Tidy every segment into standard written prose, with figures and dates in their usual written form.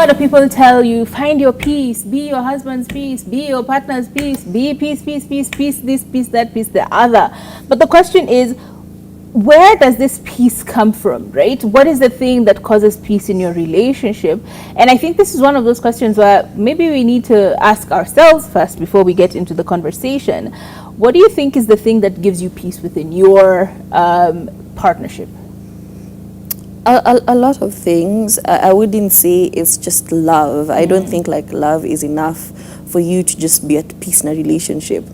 lot of people tell you, find your peace, be your husband's peace, be your partner's peace, be peace, peace, peace, peace, this, peace, that, peace, the other. But the question is, where does this peace come from, right? What is the thing that causes peace in your relationship? And I think this is one of those questions where maybe we need to ask ourselves first before we get into the conversation. What do you think is the thing that gives you peace within your partnership? A lot of things. I wouldn't say it's just love. I don't think like love is enough for you to just be at peace in a relationship.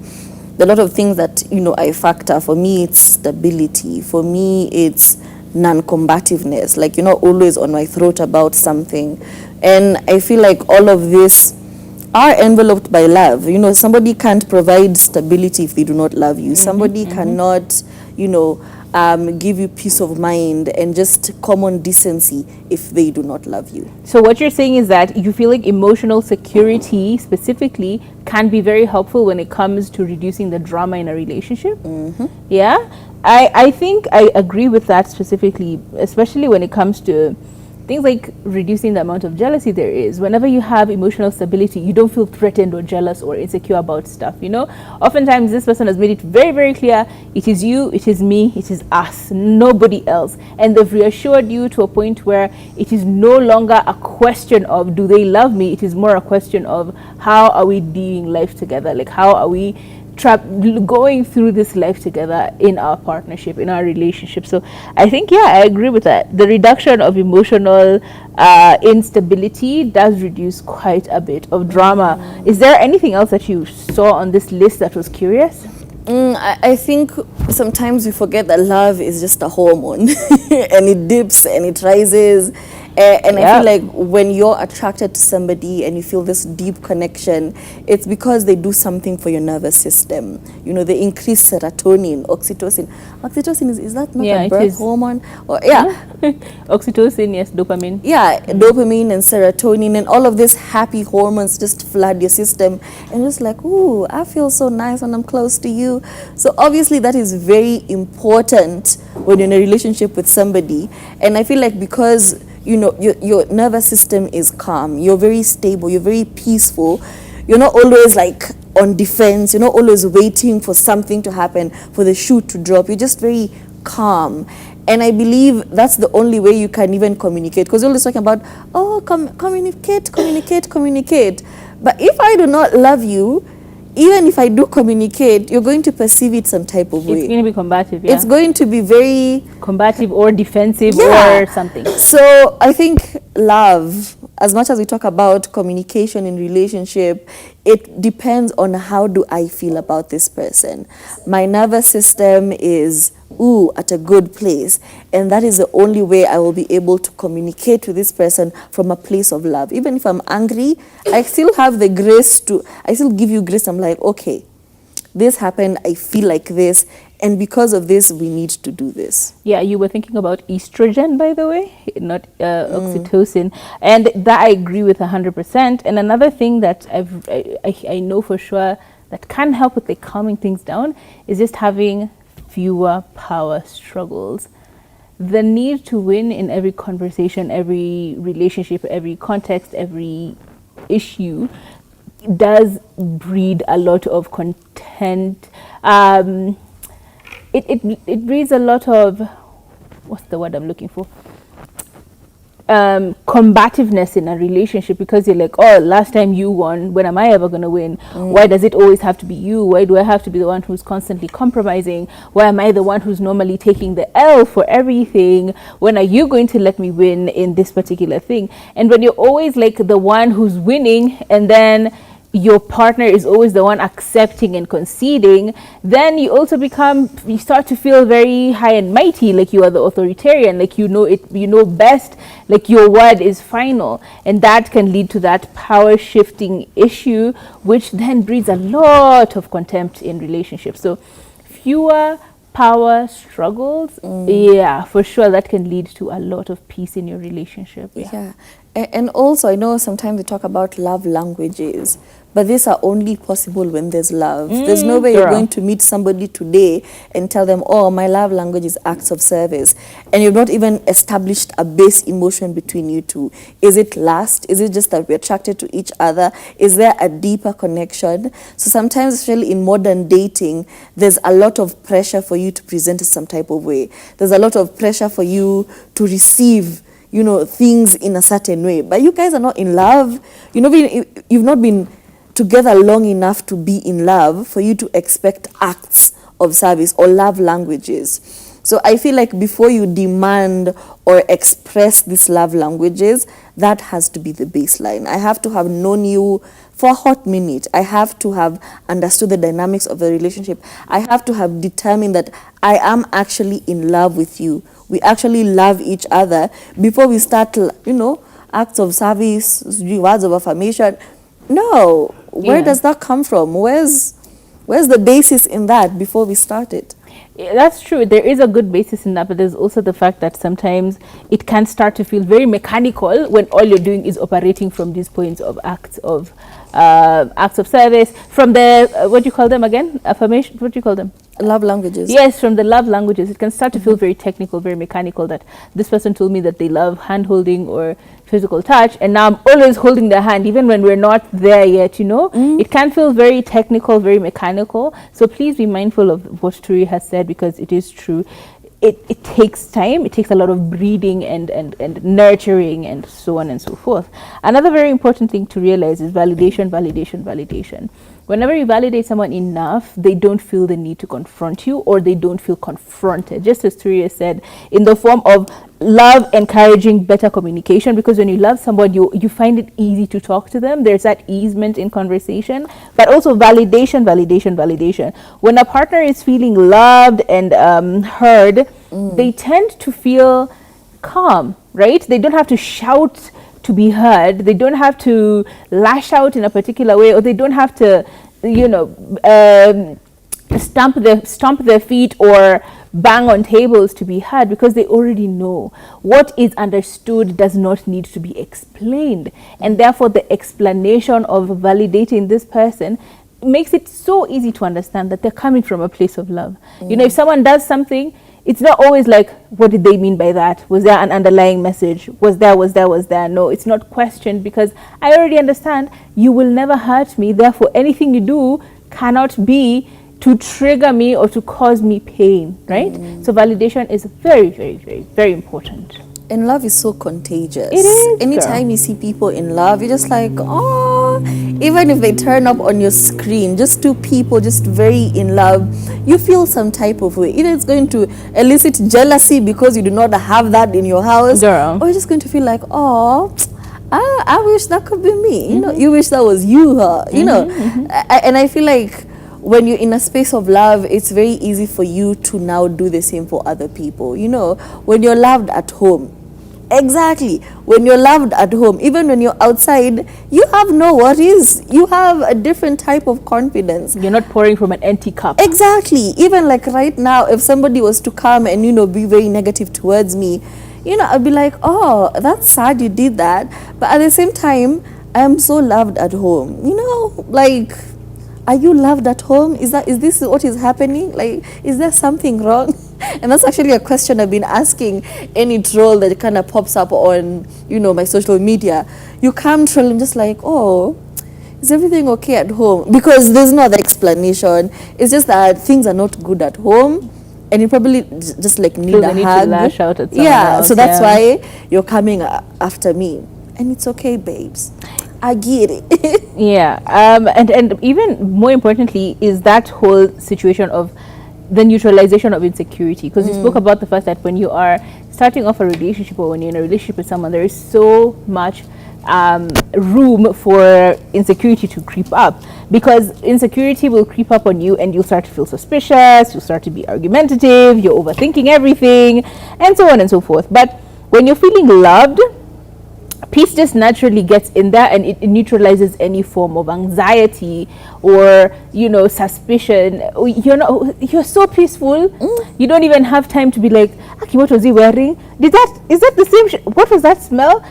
A lot of things that, I factor. For me, it's stability. For me, it's non-combativeness. Like, you're not always on my throat about something. And I feel like all of this are enveloped by love. Somebody can't provide stability if they do not love you. Somebody cannot, give you peace of mind and just common decency if they do not love you. So what you're saying is that you feel like emotional security specifically can be very helpful when it comes to reducing the drama in a relationship? Yeah? I think I agree with that specifically, especially when it comes to things like reducing the amount of jealousy there is. Whenever you have emotional stability, you don't feel threatened or jealous or insecure about stuff, Oftentimes this person has made it very, very clear, it is you, it is me, it is us, nobody else. And they've reassured you to a point where it is no longer a question of do they love me, it is more a question of how are we doing life together, like how are we going through this life together in our partnership, in our relationship. So I think, I agree with that. The reduction of emotional instability does reduce quite a bit of drama. Is there anything else that you saw on this list that was curious? I think sometimes we forget that love is just a hormone and it dips and it rises. And I feel like when you're attracted to somebody and you feel this deep connection, it's because they do something for your nervous system. They increase serotonin, oxytocin. Oxytocin, is that not a birth hormone? Or, Oxytocin, yes, dopamine. Yeah, dopamine and serotonin and all of these happy hormones just flood your system. And it's like, ooh, I feel so nice when I'm close to you. So obviously that is very important when you're in a relationship with somebody. And I feel like because your nervous system is calm, you're very stable, you're very peaceful, you're not always like on defense, you're not always waiting for something to happen, for the shoe to drop, you're just very calm. And I believe that's the only way you can even communicate, because you're always talking about, communicate. But if I do not love you, even if I do communicate, you're going to perceive it some type of way. It's going to be combative, It's going to be very combative or defensive or something. So I think love, as much as we talk about communication in relationship, it depends on how do I feel about this person. My nervous system is at a good place, and that is the only way I will be able to communicate with this person from a place of love. Even if I'm angry, I still have the grace I still give you grace. I'm like, okay, this happened, I feel like this, and because of this, we need to do this. Yeah, you were thinking about estrogen, by the way, not oxytocin. And that I agree with 100%. And another thing that I know for sure that can help with calming things down is just having fewer power struggles. The need to win in every conversation, every relationship, every context, every issue does breed a lot of content. It breeds a lot of, what's the word I'm looking for? Combativeness in a relationship, because you're like, last time you won, when am I ever going to win? Why does it always have to be you? Why do I have to be the one who's constantly compromising? Why am I the one who's normally taking the L for everything? When are you going to let me win in this particular thing? And when you're always like the one who's winning, and then your partner is always the one accepting and conceding, then you start to feel very high and mighty, like you are the authoritarian, like you know best, like your word is final. And that can lead to that power shifting issue, which then breeds a lot of contempt in relationships. So fewer power struggles, for sure, that can lead to a lot of peace in your relationship. And also, I know sometimes we talk about love languages, but these are only possible when there's love. There's no way you're girl. going to meet somebody today and tell them, oh, my love language is acts of service. And you've not even established a base emotion between you two. Is it lust? Is it just that we're attracted to each other? Is there a deeper connection? So sometimes, especially in modern dating, there's a lot of pressure for you to present in some type of way. There's a lot of pressure for you to receive, you know, things in a certain way. But you guys are not in love. You've not been together long enough to be in love for you to expect acts of service or love languages. So I feel like before you demand or express these love languages, that has to be the baseline. I have to have known you for a hot minute. I have to have understood the dynamics of the relationship. I have to have determined that I am actually in love with you. We actually love each other before we start, acts of service, words of affirmation. No, where does that come from? Where's the basis in that before we start it? Yeah, that's true. There is a good basis in that, but there's also the fact that sometimes it can start to feel very mechanical when all you're doing is operating from these points of acts of service, from the what do you call them again? Affirmation. What do you call them? Love languages. Yes, from the love languages, it can start to feel very technical, very mechanical. That this person told me that they love hand holding or physical touch, and now I'm always holding their hand, even when we're not there yet. It can feel very technical, very mechanical. So please be mindful of what Turi has said, because it is true. It takes time. It takes a lot of breeding and nurturing and so on and so forth. Another very important thing to realize is validation. Whenever you validate someone enough, they don't feel the need to confront you, or they don't feel confronted. Just as Turia said, in the form of love encouraging better communication, because when you love someone, you find it easy to talk to them. There's that easement in conversation, but also validation. When a partner is feeling loved and heard, they tend to feel calm, right? They don't have to shout to be heard. They don't have to lash out in a particular way, or they don't have to, stomp their feet or bang on tables to be heard, because they already know what is understood does not need to be explained. And therefore, the explanation of validating this person makes it so easy to understand that they're coming from a place of love. If someone does something, it's not always like, what did they mean by that? Was there an underlying message? Was there? No, it's not questioned, because I already understand you will never hurt me. Therefore, anything you do cannot be to trigger me or to cause me pain, right? So validation is very, very, very, very important. And love is so contagious. It is. Anytime you see people in love, you're just like, oh, even if they turn up on your screen, just two people just very in love, you feel some type of way. Either it's going to elicit jealousy because you do not have that in your house, Girl. or you're just going to feel like, oh, I wish that could be me. You wish that was you, and I feel like when you're in a space of love, it's very easy for you to now do the same for other people. When you're loved at home, exactly. When you're loved at home, even when you're outside, you have no worries. You have a different type of confidence. You're not pouring from an empty cup. Exactly. Even like right now, if somebody was to come and, be very negative towards me, I'd be like, oh, that's sad you did that. But at the same time, I'm so loved at home. Are you loved at home? Is this what is happening? Like, is there something wrong? And that's actually a question I've been asking any troll that kind of pops up on, my social media. You come troll and just like, oh, is everything okay at home? Because there's no other explanation. It's just that things are not good at home, and you probably just like need a hug. To lash out at someone else, so that's why you're coming after me, and it's okay, babes. I get it. Yeah, and even more importantly is that whole situation of the neutralization of insecurity, because you spoke about the fact that when you are starting off a relationship, or when you're in a relationship with someone, there is so much room for insecurity to creep up, because insecurity will creep up on you and you'll start to feel suspicious, you'll start to be argumentative, you're overthinking everything, and so on and so forth. But when you're feeling loved, peace just naturally gets in there, and it neutralizes any form of anxiety or, you know, suspicion. You're so peaceful. You don't even have time to be like, Aki, what was he wearing? Is that the same what was that smell?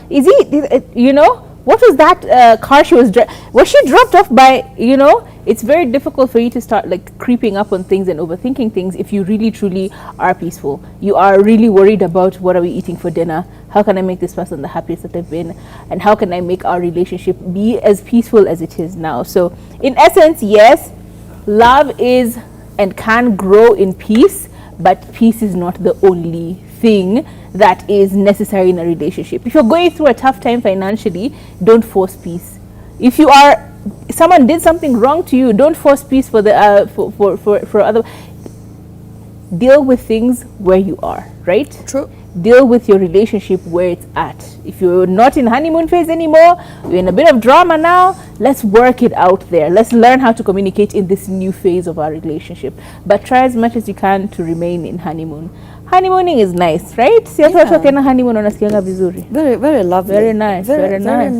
What was that car she was was she dropped off by, it's very difficult for you to start like creeping up on things and overthinking things if you really truly are peaceful. You are really worried about, what are we eating for dinner? How can I make this person the happiest that they've been? And how can I make our relationship be as peaceful as it is now? So in essence, yes, love is and can grow in peace, but peace is not the only thing that is necessary in a relationship. If you're going through a tough time financially, don't force peace. If someone did something wrong to you, don't force peace for other. Deal with things where you are, right? True. Deal with your relationship where it's at. If you're not in honeymoon phase anymore, you're in a bit of drama now, let's work it out there. Let's learn how to communicate in this new phase of our relationship. But try as much as you can to remain in honeymoon. Honeymooning is nice, right? Si watu watu wakienda honeymoon wanasikianga vizuri. Very, very lovely. Very nice, very nice.